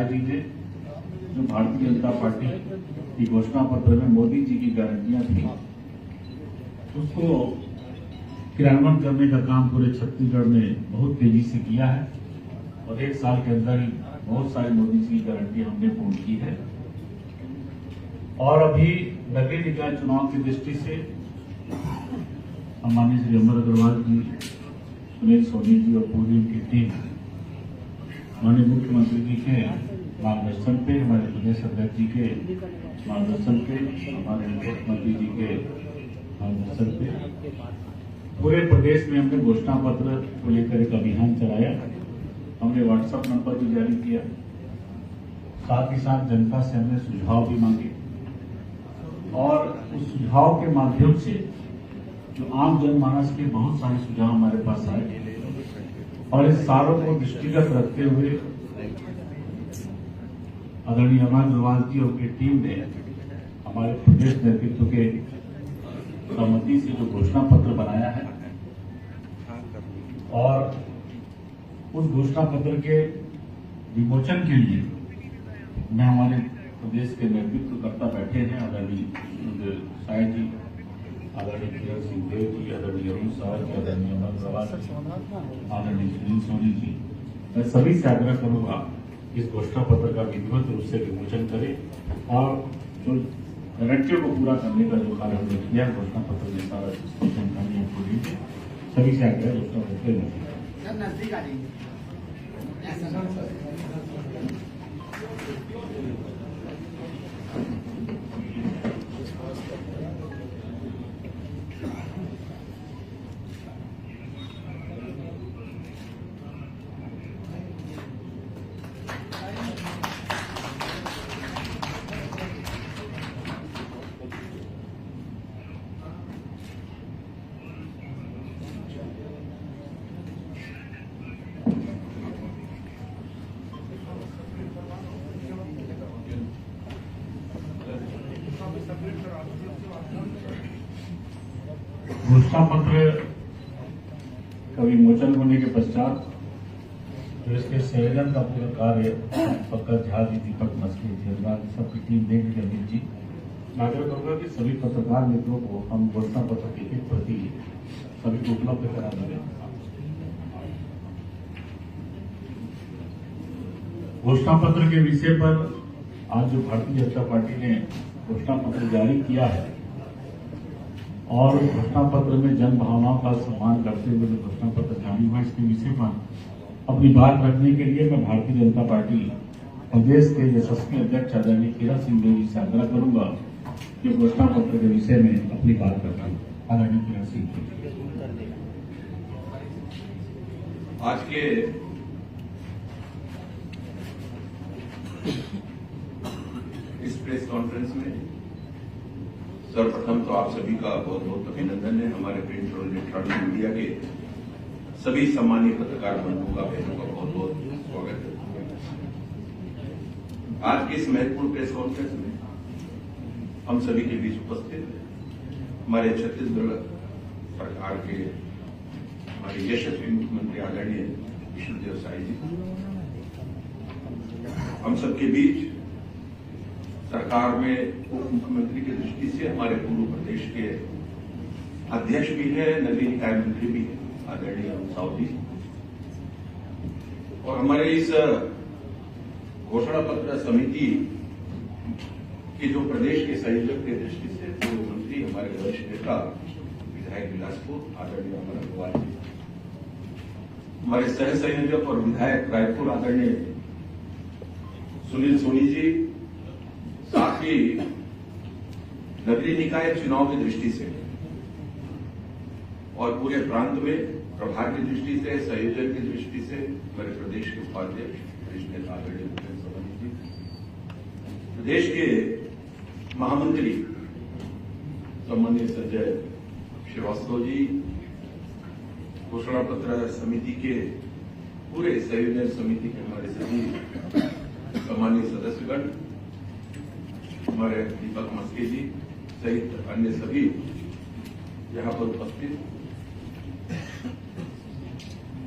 राय दीजिए। जो भारतीय जनता पार्टी की घोषणा पत्र में मोदी जी की गारंटियां थी, उसको क्रियान्वयन करने का काम पूरे छत्तीसगढ़ में बहुत तेजी से किया है और 1 साल के अंदर ही बहुत सारी मोदी जी की गारंटी हमने पूर्ण की है। और अभी नगरीय निकाय चुनाव की दृष्टि से माननीय श्री अमर अग्रवाल जी, सुनील सोनी जी और पूरी उनकी टीम माननीय मुख्यमंत्री जी के मार्गदर्शन पे, हमारे प्रदेश अध्यक्ष जी के मार्गदर्शन पे, हमारे मुख्यमंत्री जी के मार्गदर्शन पे पूरे प्रदेश में हमने घोषणा पत्र को लेकर एक अभियान चलाया। हमने व्हाट्सएप नंबर भी जारी किया, साथ ही साथ जनता से हमने सुझाव भी मांगे और उस सुझाव के माध्यम से जो आम जनमानस के बहुत सारे सुझाव हमारे पास आए और इस सारों को दृष्टिगत रखते हुए आदरणीय अमर अग्रवाल जी और उनकी टीम ने हमारे प्रदेश नेतृत्व के सहमति से जो घोषणा पत्र बनाया है और उस घोषणा पत्र के विमोचन के लिए मैं हमारे प्रदेश के नेतृत्वकर्ता बैठे हैं, आदरणीय साय जी, आदरणीय किरण सिंह देव जी, आदरणीय अरुण साह जी, आदरणीय अमर अग्रवाल जी, आदरणीय सुनील सोनी जी। मैं सभी से आग्रह करूंगा इस घोषणा पत्र का विधिवत रूप से विमोचन करें और जो गारंटियों को पूरा करने का जो कार्य हमने किया घोषणा पत्र में सारा जानकारी आपको दीजिए। सभी से आग्रह घोषणा पत्र घोषणा पत्र का विमोचन होने के पश्चात जो इसके संयोजन का पूरा कार्य पंकज झा जी, दीपक मस्के जी, सबकी टीम देख रही अमित जी, मैं आग्रह करूंगा कि सभी पत्रकार मित्रों को हम घोषणा पत्र की एक प्रति सभी को उपलब्ध करा देंगे। घोषणा पत्र के विषय पर आज जो भारतीय जनता पार्टी ने घोषणा पत्र जारी किया है और घोषणा पत्र में जन भावनाओं का सम्मान करते हुए जो घोषणा पत्र जारी हुआ, इसके विषय पर अपनी बात रखने के लिए मैं भारतीय जनता पार्टी प्रदेश के यशस्वी अध्यक्ष आदरणीय किरण सिंह देव जी से आग्रह करूंगा कि घोषणा पत्र के विषय में अपनी बात रखें। आदरणीय किरण सिंह आज के इस प्रेस कॉन्फ्रेंस में सर्वप्रथम तो आप सभी का बहुत बहुत अभिनंदन है। हमारे प्रिंट और इलेक्ट्रॉनिक मीडिया के सभी सम्मानित पत्रकार बंधुओं का, बहनों का बहुत बहुत स्वागत है। आज के इस महत्वपूर्ण प्रेस कॉन्फ्रेंस में हम सभी के बीच उपस्थित हमारे छत्तीसगढ़ सरकार के हमारे यशस्वी मुख्यमंत्री आदरणीय विष्णुदेव साय जी, हम सबके बीच सरकार में उप मुख्यमंत्री की दृष्टि से हमारे पूर्व प्रदेश के अध्यक्ष भी है, नगरीय निकाय मंत्री भी है, आदरणीय अरुण साह जी, और हमारे इस घोषणा पत्र समिति के जो प्रदेश के संयोजक की दृष्टि से पूर्व मंत्री हमारे वरिष्ठ नेता विधायक बिलासपुर आदरणीय अमर अग्रवाल जी, हमारे सह संयोजक और विधायक रायपुर आदरणीय सुनील सोनी जी, साथ ही नगरीय निकाय चुनाव की दृष्टि से और पूरे प्रांत में प्रभार की दृष्टि से, संयोजन की दृष्टि से हमारे प्रदेश के उपाध्यक्ष वरिष्ठ नेता आदरणीय भूपेन्द्र सोनी जी, प्रदेश के महामंत्री सम्मानीय संजय श्रीवास्तव जी, घोषणा पत्र समिति के पूरे संयोजन समिति के हमारे सभी सम्मानीय सदस्यगण, हमारे दीपक मस्के जी सहित अन्य सभी यहाँ पर उपस्थित,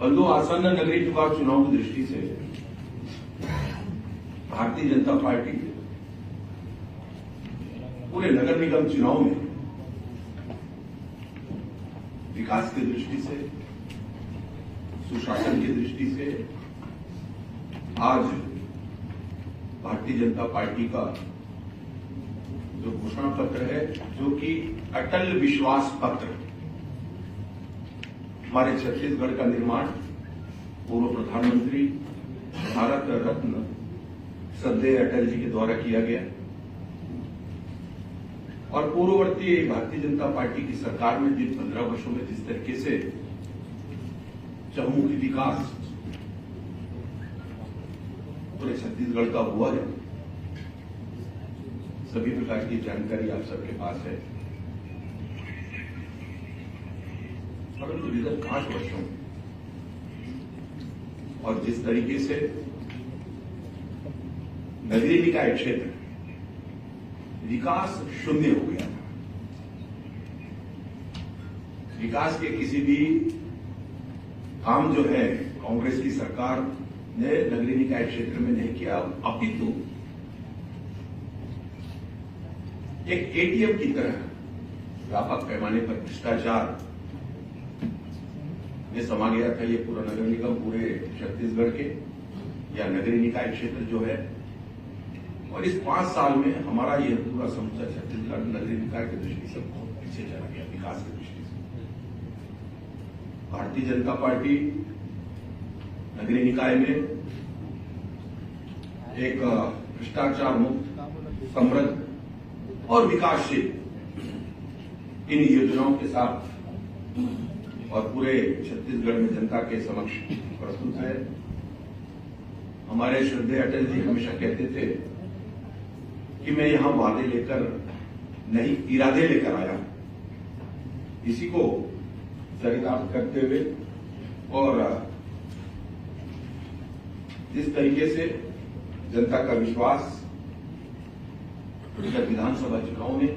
और दो आसन्न नगरीय निकाय चुनाव की दृष्टि से भारतीय जनता पार्टी पूरे नगर निगम चुनाव में विकास की दृष्टि से, सुशासन की दृष्टि से आज भारतीय जनता पार्टी का जो घोषणा पत्र है, जो कि अटल विश्वास पत्र, हमारे छत्तीसगढ़ का निर्माण पूर्व प्रधानमंत्री भारत रत्न श्रद्धेय अटल जी के द्वारा किया गया और पूर्ववर्ती भारतीय जनता पार्टी की सरकार में जिन 15 वर्षों में जिस तरीके से चहुमुखी विकास पूरे छत्तीसगढ़ का हुआ है, सभी प्रकार की जानकारी आप सबके पास है। परंतु विगत 5 वर्षों में और जिस तरीके से नगरीय निकाय क्षेत्र विकास शून्य हो गया था, विकास के किसी भी काम जो है कांग्रेस की सरकार ने नगरीय निकाय क्षेत्र में नहीं किया, अपितु एक एटीएम की तरह व्यापक पैमाने पर भ्रष्टाचार में समा गया था ये पूरा नगर निगम, पूरे छत्तीसगढ़ के या नगरीय निकाय क्षेत्र जो है। और इस 5 साल में हमारा यह पूरा समूचा छत्तीसगढ़ नगरीय निकाय की दृष्टि से बहुत पीछे चला गया, विकास की दृष्टि से। भारतीय जनता पार्टी नगरीय निकाय में एक भ्रष्टाचार मुक्त, समृद्ध और विकासशील इन योजनाओं के साथ और पूरे छत्तीसगढ़ में जनता के समक्ष प्रस्तुत है। हमारे श्रद्धेय अटल जी हमेशा कहते थे कि मैं यहां वादे लेकर नहीं, इरादे लेकर आया, इसी को चरितार्थ करते हुए और जिस तरीके से जनता का विश्वास विधानसभा चुनाव में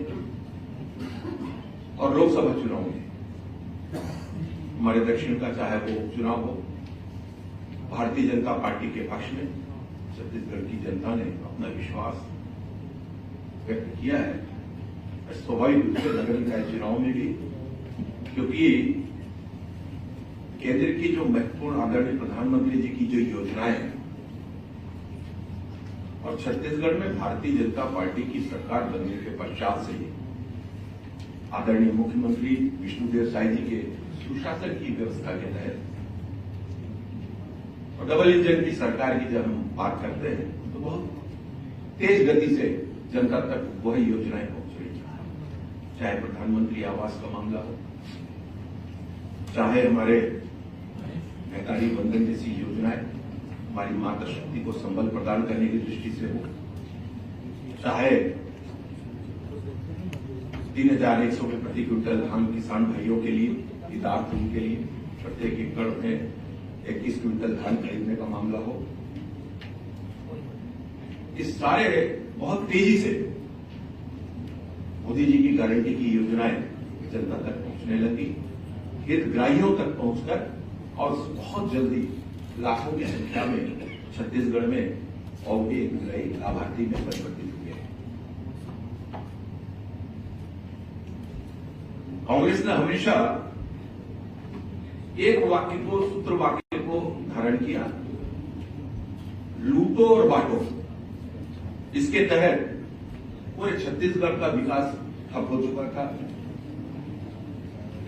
और लोकसभा चुनाव में हमारे दक्षिण का चाहे वो उपचुनाव हो, भारतीय जनता पार्टी के पक्ष में छत्तीसगढ़ की जनता ने अपना विश्वास व्यक्त किया है। स्वाभाविक रूप से नगर निकाय चुनाव में भी, क्योंकि केंद्र की जो महत्वपूर्ण आदरणीय प्रधानमंत्री जी की जो योजनाएं हैं और छत्तीसगढ़ में भारतीय जनता पार्टी की सरकार बनने के पश्चात से ही आदरणीय मुख्यमंत्री विष्णुदेव साय जी के सुशासन की व्यवस्था के तहत और डबल इंजन की सरकार की जब हम बात करते हैं तो बहुत तेज गति से जनता तक वही योजनाएं पहुंच रही हैं, चाहे प्रधानमंत्री आवास का मामला हो, चाहे हमारे महतारी बंधन जैसी योजनाएं हमारी मातृशक्ति को संबल प्रदान करने की दृष्टि से हो, चाहे 3,100 रुपये प्रति क्विंटल धान किसान भाइयों के लिए, हितार्थ उनके लिए प्रत्येक एकड़ में 21 क्विंटल धान खरीदने का मामला हो, इस सारे बहुत तेजी से मोदी जी की गारंटी की योजनाएं जनता तक पहुंचने लगी, हितग्राहियों तक पहुंचकर और बहुत जल्दी लाखों की संख्या में छत्तीसगढ़ में और भी हितग्राही लाभार्थी में परिवर्तित हुए हैं। कांग्रेस ने हमेशा एक वाक्य को, सूत्र वाक्य को धारण किया, लूटो और बांटो। इसके तहत पूरे छत्तीसगढ़ का विकास ठप हो चुका था।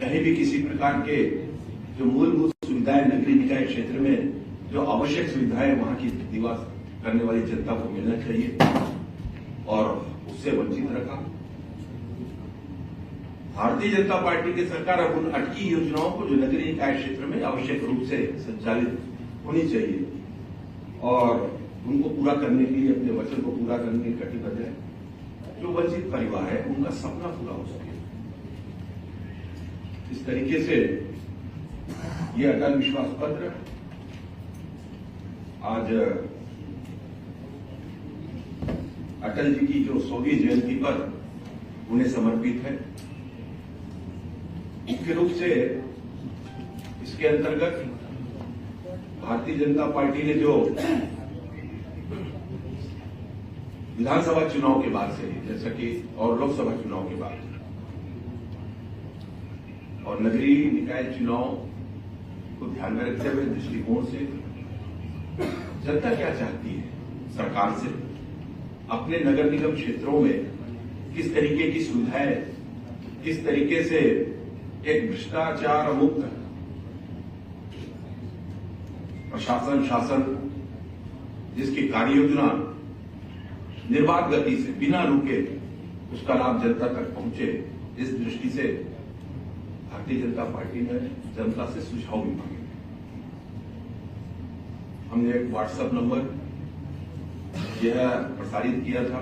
कहीं भी किसी प्रकार के जो मूलभूत सुविधाएं नगरीय निकाय क्षेत्र में जो आवश्यक सुविधाएं वहां की निवास करने वाली जनता को मिलना चाहिए और उससे वंचित रखा। भारतीय जनता पार्टी की सरकार अब उन अटकी योजनाओं को जो नगरीय निकाय क्षेत्र में आवश्यक रूप से संचालित होनी चाहिए और उनको पूरा करने के लिए, अपने वचन को पूरा करने के लिए कटिबद्ध है। जो वंचित परिवार है उनका सपना पूरा हो सके, इस तरीके से ये अटल विश्वास पत्र आज अटल जी की जो 100वीं जयंती पर उन्हें समर्पित है। मुख्य रूप से इसके अंतर्गत भारतीय जनता पार्टी ने जो विधानसभा चुनाव के बाद से ही, जैसा कि और लोकसभा चुनाव के बाद और नगरीय निकाय चुनाव को ध्यान में रखते हुए दृष्टिकोण से जनता क्या चाहती है सरकार से, अपने नगर निगम क्षेत्रों में किस तरीके की सुविधाएं, किस तरीके से एक भ्रष्टाचार मुक्त प्रशासन शासन, जिसकी कार्य योजना निर्बाध गति से बिना रुके उसका लाभ जनता तक पहुंचे, इस दृष्टि से भारतीय जनता पार्टी ने जनता से सुझाव भी मांगे। हमने एक व्हाट्सएप नंबर यह प्रसारित किया था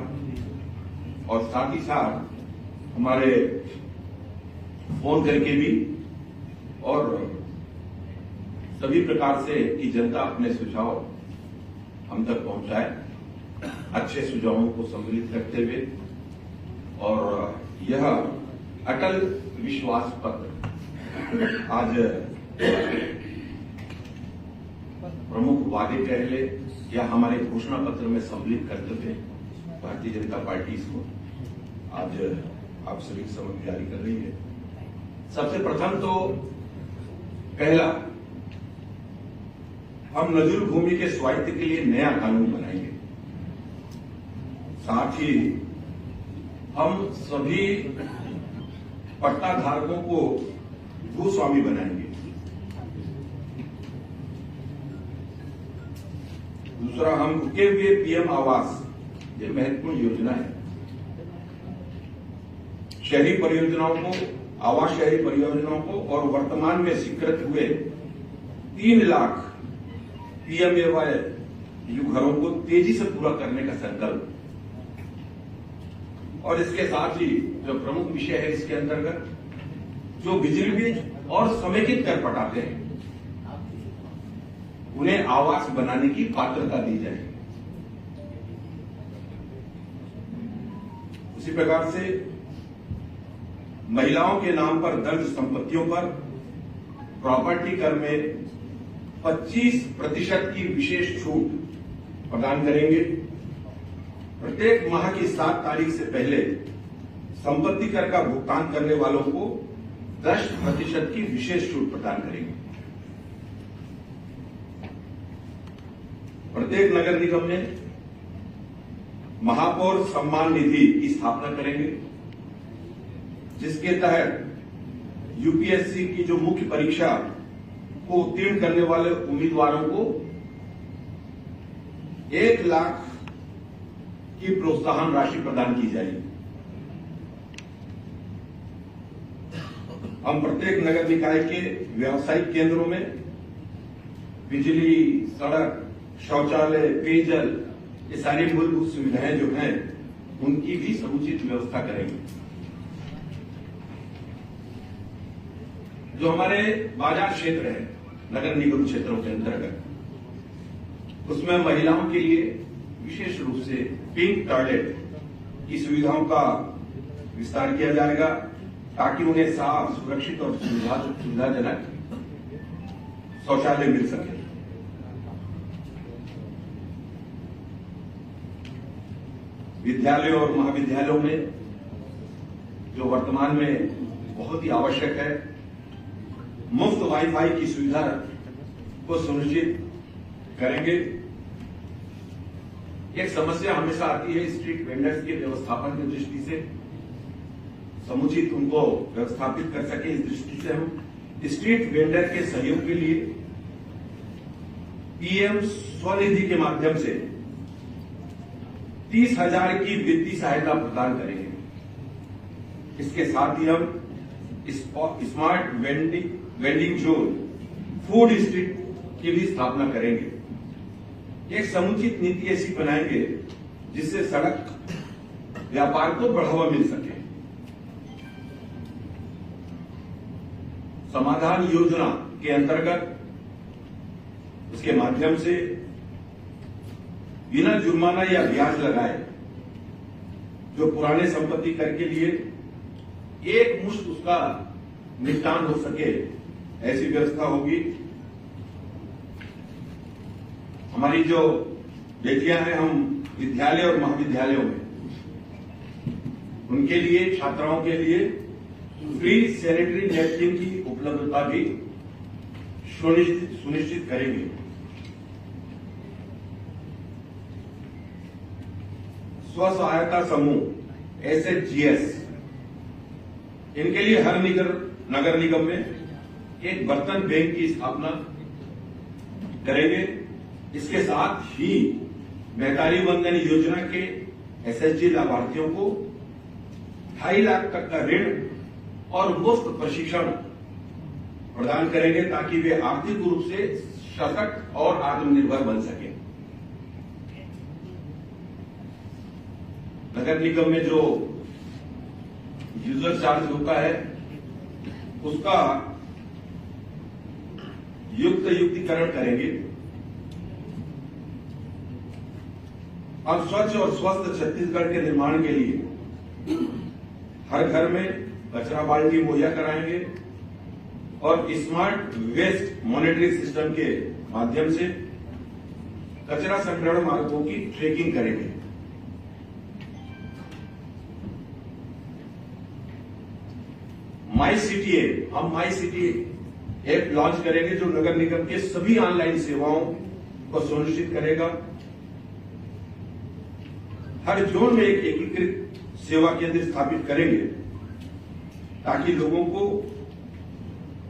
और साथ ही साथ हमारे फोन करके भी और सभी प्रकार से कि जनता अपने सुझाव हम तक पहुंचाए, अच्छे सुझावों को सम्मिलित करते हुए। और यह अटल विश्वास पत्र आज प्रमुख वादे कह ले या हमारे घोषणा पत्र में सम्मिलित करते हुए भारतीय जनता पार्टी इसको आज आप सभी के समक्ष जारी कर रही है। सबसे प्रथम तो पहला, हम नजूल भूमि के स्वायत्त के लिए नया कानून बनाएंगे। साथ ही हम सभी पट्टा धारकों को भूस्वामी बनाएंगे। दूसरा, हम रुके हुए पीएम आवास, ये महत्वपूर्ण योजना है। शहरी परियोजनाओं को, आवास शहरी परियोजनाओं को और वर्तमान में स्वीकृत हुए 3 लाख पीएमएवाई घरों को तेजी से पूरा करने का संकल्प। और इसके साथ ही जो प्रमुख विषय है इसके अंतर्गत, जो बिजली बिल और समेकित कर पटाते हैं उन्हें आवास बनाने की पात्रता दी जाए। उसी प्रकार से महिलाओं के नाम पर दर्ज संपत्तियों पर प्रॉपर्टी कर में 25% की विशेष छूट प्रदान करेंगे। प्रत्येक माह की 7 तारीख से पहले संपत्ति कर का भुगतान करने वालों को 10% की विशेष छूट प्रदान करेंगे। प्रत्येक नगर निगम में महापौर सम्मान निधि की स्थापना करेंगे, जिसके तहत यूपीएससी की जो मुख्य परीक्षा को उत्तीर्ण करने वाले उम्मीदवारों को 1 लाख की प्रोत्साहन राशि प्रदान की जाएगी। हम प्रत्येक नगर निकाय के व्यावसायिक केंद्रों में बिजली, सड़क, शौचालय, पेयजल, ये सारी मूलभूत सुविधाएं जो हैं उनकी भी समुचित व्यवस्था करेंगे। जो हमारे बाजार क्षेत्र है नगर निगम क्षेत्रों के अंतर्गत, उसमें महिलाओं के लिए विशेष रूप से पिंक टॉयलेट की सुविधाओं का विस्तार किया जाएगा, ताकि उन्हें साफ, सुरक्षित और सुविधाजनक शौचालय मिल सके। विद्यालयों और महाविद्यालयों में जो वर्तमान में बहुत ही आवश्यक है, मुफ्त वाईफाई की सुविधा को सुनिश्चित करेंगे। एक समस्या हमेशा आती है स्ट्रीट वेंडर्स के व्यवस्थापन की दृष्टि से, समुचित उनको व्यवस्थापित कर सके, इस दृष्टि से हम स्ट्रीट वेंडर के सहयोग के लिए पीएम स्वनिधि के माध्यम से 30,000 की वित्तीय सहायता प्रदान करेंगे। इसके साथ ही हम smart vending zone, food street की भी स्थापना करेंगे। एक समुचित नीति ऐसी बनाएंगे जिससे सड़क व्यापार को बढ़ावा मिल सके। समाधान योजना के अंतर्गत उसके माध्यम से बिना जुर्माना या ब्याज लगाए जो पुराने संपत्ति कर के लिए एक मुश्त उसका निपटान हो सके, ऐसी व्यवस्था होगी। हमारी जो बेटियां हैं, हम विद्यालय और महाविद्यालयों में उनके लिए, छात्राओं के लिए फ्री सैनिटरी नैपकिन की उपलब्धता भी सुनिश्चित करेंगे। स्व सहायता समूह SHGs, इनके लिए हर नगर निगम में एक बर्तन बैंक की स्थापना करेंगे। इसके साथ ही महतारी वंदन योजना के SHG लाभार्थियों को 2.5 लाख तक का ऋण और मुफ्त प्रशिक्षण प्रदान करेंगे ताकि वे आर्थिक रूप से सशक्त और आत्मनिर्भर बन सके। नगर निगम में जो यूजर चार्ज होता है उसका युक्तिकरण करेंगे। अब स्वच्छ और स्वस्थ छत्तीसगढ़ के निर्माण के लिए हर घर में कचरा बाल्टी मुहैया कराएंगे और स्मार्ट वेस्ट मॉनिटरिंग सिस्टम के माध्यम से कचरा संग्रहण मार्गों की ट्रैकिंग करेंगे। माई सिटी ऐप, हम माई सिटी ऐप लॉन्च करेंगे जो नगर निगम के सभी ऑनलाइन सेवाओं को सुनिश्चित करेगा। हर जोन में एक एकीकृत सेवा केंद्र स्थापित करेंगे ताकि लोगों को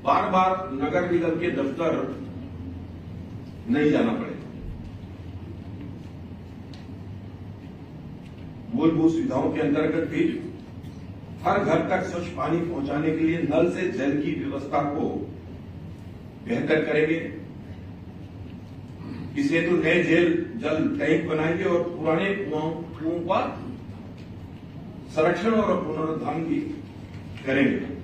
बार बार नगर निगम के दफ्तर नहीं जाना पड़े। मूलभूत सुविधाओं के अंतर्गत भी हर घर तक स्वच्छ पानी पहुंचाने के लिए नल से जल की व्यवस्था को बेहतर करेंगे। इस हेतु नए जल टैंक बनाएंगे और पुराने कुओं का संरक्षण और पुनरुद्धार भी करेंगे।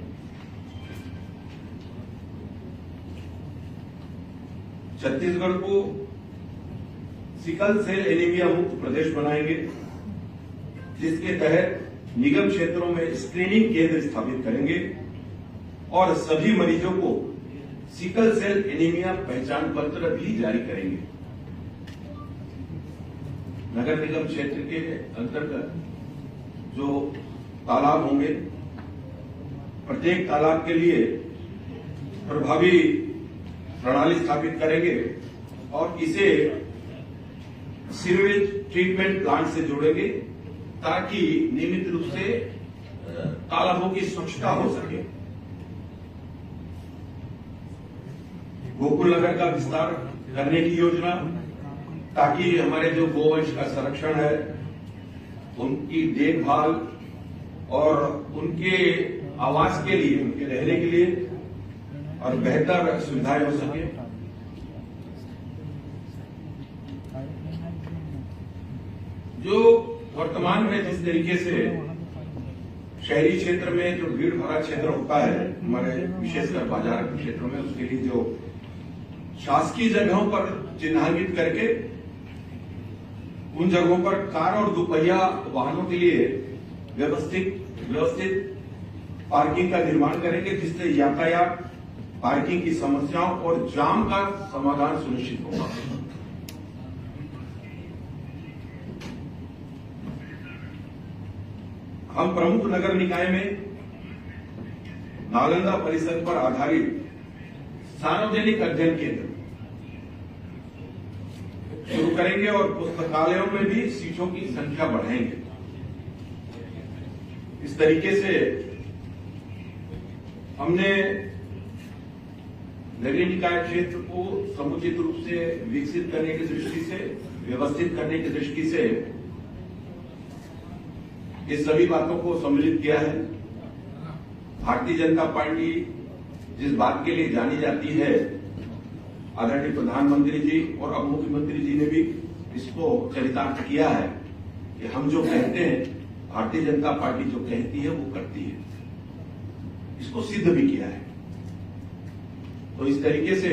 छत्तीसगढ़ को सिकल सेल एनीमिया मुक्त प्रदेश बनाएंगे, जिसके तहत निगम क्षेत्रों में स्क्रीनिंग केंद्र स्थापित करेंगे और सभी मरीजों को सिकल सेल एनीमिया पहचान पत्र भी जारी करेंगे। नगर निगम क्षेत्र के अंतर्गत जो तालाब होंगे, प्रत्येक तालाब के लिए प्रभावी प्रणाली स्थापित करेंगे और इसे सीवेज ट्रीटमेंट प्लांट से जोड़ेंगे ताकि नियमित रूप से तालाबों की स्वच्छता हो सके। गोकुल नगर का विस्तार करने की योजना, ताकि हमारे जो गोवंश का संरक्षण है, उनकी देखभाल और उनके आवास के लिए, उनके रहने के लिए और बेहतर सुविधाएं हो सके। जो वर्तमान में जिस तरीके से शहरी क्षेत्र में जो भीड़ भरा क्षेत्र होता है, हमारे विशेषकर बाजार के क्षेत्रों में, उसके लिए जो शासकीय जगहों पर चिन्हांकित करके उन जगहों पर कार और दुपहिया वाहनों के लिए व्यवस्थित पार्किंग का निर्माण करेंगे, जिससे यातायात, पार्किंग की समस्याओं और जाम का समाधान सुनिश्चित होगा। हम प्रमुख नगर निकाय में नालंदा परिसर पर आधारित सार्वजनिक अध्ययन केंद्र शुरू करेंगे और पुस्तकालयों में भी सीटों की संख्या बढ़ाएंगे। इस तरीके से हमने नगरीय निकाय क्षेत्र को समुचित रूप से विकसित करने की दृष्टि से, व्यवस्थित करने की दृष्टि से इस सभी बातों को सम्मिलित किया है। भारतीय जनता पार्टी जिस बात के लिए जानी जाती है, आदरणीय प्रधानमंत्री जी और अब मुख्यमंत्री जी ने भी इसको चरितार्थ किया है कि हम जो कहते हैं, भारतीय जनता पार्टी जो कहती है वो करती है। इसको सिद्ध भी किया है। तो इस तरीके से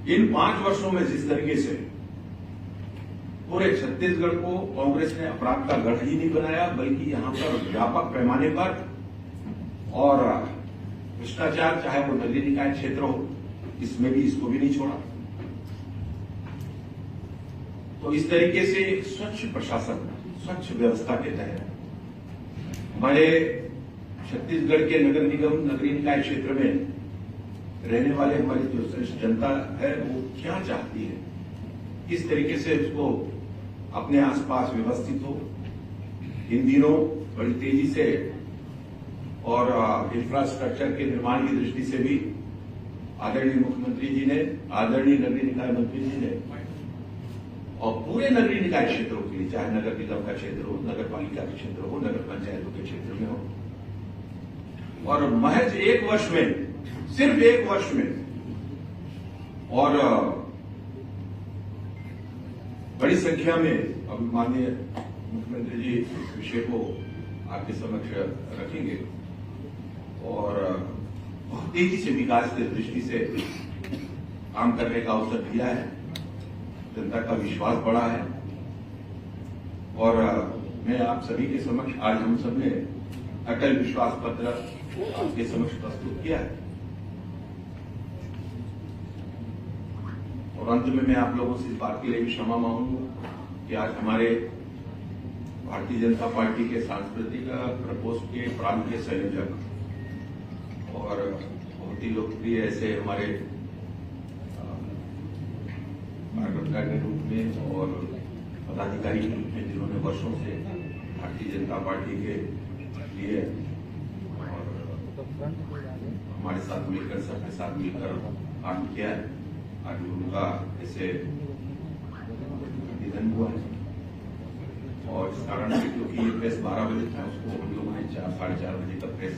इन 5 वर्षों में जिस तरीके से पूरे छत्तीसगढ़ को कांग्रेस ने अपराध का गढ़ ही नहीं बनाया, बल्कि यहां पर व्यापक पैमाने पर और भ्रष्टाचार, चाहे वो नगरीय निकाय क्षेत्र हो, इसमें भी इसको भी नहीं छोड़ा। तो इस तरीके से स्वच्छ प्रशासन, स्वच्छ व्यवस्था के तहत हमारे छत्तीसगढ़ के नगर निगम, नगरीय निकाय क्षेत्र में रहने वाले हमारी जो जनता है वो क्या चाहती है, किस तरीके से उसको अपने आसपास व्यवस्थित हो। इन दिनों बड़ी तेजी से और इंफ्रास्ट्रक्चर के निर्माण की दृष्टि से भी आदरणीय मुख्यमंत्री जी ने, आदरणीय नगरीय निकाय मंत्री जी ने और पूरे नगरीय निकाय क्षेत्रों के लिए, चाहे नगर निगम का क्षेत्र हो, नगर पालिका का क्षेत्र हो, नगर पंचायतों के क्षेत्र में हो, और महज एक वर्ष में, सिर्फ एक वर्ष में, और बड़ी संख्या में अब माननीय मुख्यमंत्री जी इस विषय को आपके समक्ष रखेंगे और बहुत तेजी से विकास की दृष्टि से काम करने का अवसर दिया है। जनता का विश्वास बढ़ा है और मैं आप सभी के समक्ष आज हम सब ने अटल विश्वास पत्र आपके समक्ष प्रस्तुत किया है। और अंत में मैं आप लोगों से इस बात के लिए भी क्षमा मांगूंगा कि आज हमारे भारतीय जनता पार्टी के सांस्कृतिक प्रकोष्ठ के प्रांत के संयोजक और बहुत ही लोकप्रिय ऐसे हमारे कार्यकर्ता के रूप में और पदाधिकारी के रूप में जिन्होंने वर्षों से भारतीय जनता पार्टी के लिए और हमारे साथ मिलकर, सबके साथ मिलकर काम किया है, आज उनका ऐसे निधन हुआ है। और इस कारण से क्योंकि ये प्रेस 12 बजे था, उसको हम लोगों ने 4-4:30 बजे का प्रेस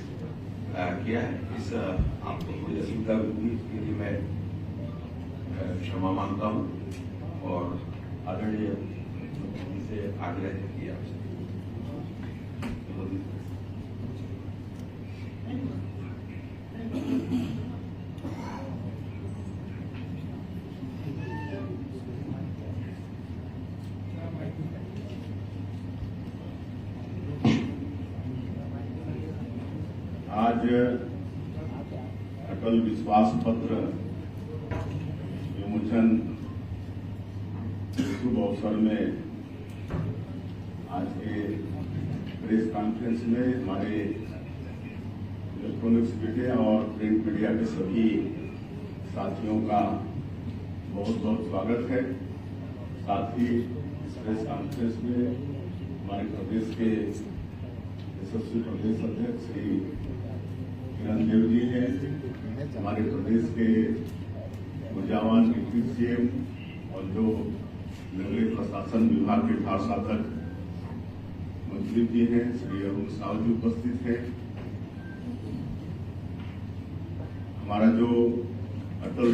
किया है। इस आपको कोई असुविधा हुई इसके लिए मैं क्षमा मांगता हूँ और आदरणीय से आग्रह किया। आज अटल विश्वास पत्र विमोचन शुभ अवसर में आज के प्रेस कॉन्फ्रेंस में हमारे इलेक्ट्रॉनिक्स मीडिया और प्रिंट मीडिया के सभी साथियों का बहुत बहुत स्वागत है। साथ ही इस प्रेस कॉन्फ्रेंस में हमारे प्रदेश के यशस्वी प्रदेश अध्यक्ष श्री किरण देव जी हैं, हमारे प्रदेश के ऊर्जावान डिप्टी सीएम और जो नगरीय प्रशासन विभाग के कार्यसाधक मंत्री जी हैं श्री अरुण साहू जी उपस्थित हैं। हमारा जो अटल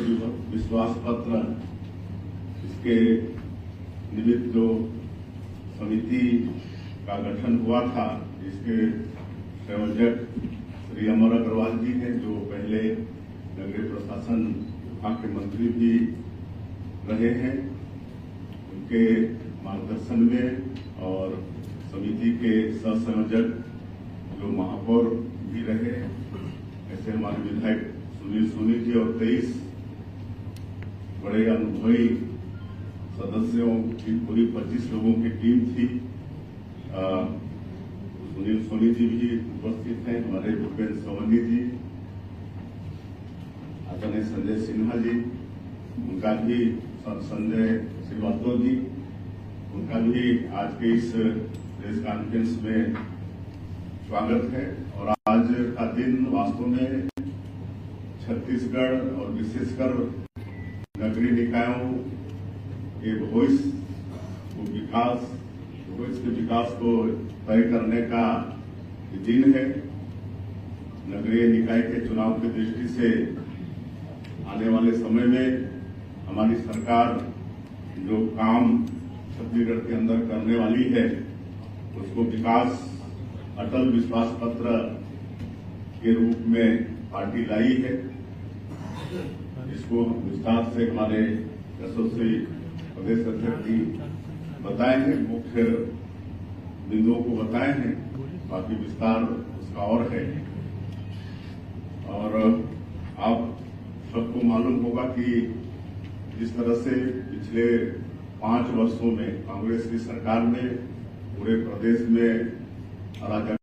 विश्वास पत्र, इसके निमित्त जो समिति का गठन हुआ था, इसके संयोजक श्री अमर अग्रवाल जी हैं, जो पहले नगरीय प्रशासन विभाग के मंत्री भी रहे हैं। उनके मार्गदर्शन में और समिति के सह संयोजक जो महापौर भी रहे, ऐसे हमारे विधायक सुनील सोनी जी और 23 बड़े अनुभवी सदस्यों की पूरी 25 लोगों की टीम थी। सुनील सोनी जी भी उपस्थित हैं, हमारे भूपेन्द्र सवन्नी जी, आदरणीय संजय सिन्हा जी, उनका भी संजय श्रीवास्तव जी, उनका भी आज के इस प्रेस कॉन्फ्रेंस में स्वागत है। और आज का दिन वास्तव में छत्तीसगढ़ और विशेषकर नगरीय निकायों के भविष्य के विकास को तय करने का दिन है। नगरीय निकाय के चुनाव की दृष्टि से आने वाले समय में हमारी सरकार जो काम छत्तीसगढ़ के अंदर करने वाली है, उसको विकास अटल विश्वास पत्र के रूप में पार्टी लाई है। इसको विस्तार से हमारे यशस्वी प्रदेश अध्यक्ष जी बताए हैं, मुख्य बिंदुओं को बताए हैं, बाकी विस्तार उसका और है। और आप सबको मालूम होगा कि जिस तरह से पिछले 5 वर्षों में कांग्रेस की सरकार ने पूरे प्रदेश में अराजकता